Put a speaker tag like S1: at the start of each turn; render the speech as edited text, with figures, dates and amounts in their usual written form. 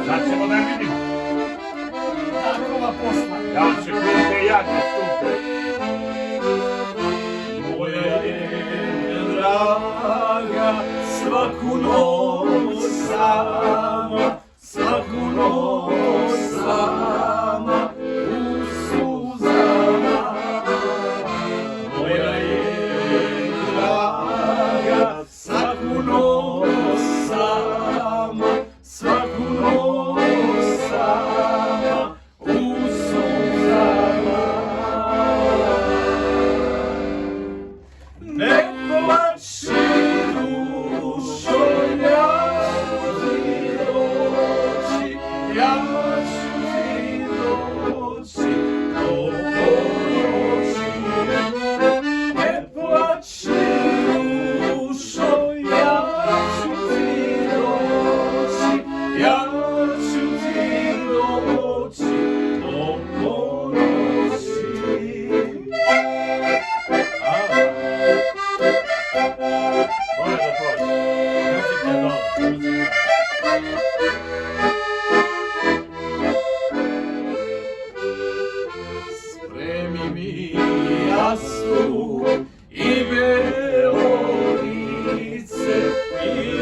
S1: Sad ćemo da vidimo.
S2: Takova posla.
S1: Da li će budete jako super.
S2: Moja je draga, svaku noć sama, svaku noć sama, u suzama. Moja je draga, svaku noć sama, svaku noć sama, u suzama. Ne plaši dušo, ja ću ti doći, ja ću ti doći do ponoći. Ne plaši dušo, ja ću ti doći, ja ću ti doći do ponoći.
S1: Može da prođe. Muzika je dobra, muzika.
S2: Spremi mi jastuk i belo lice i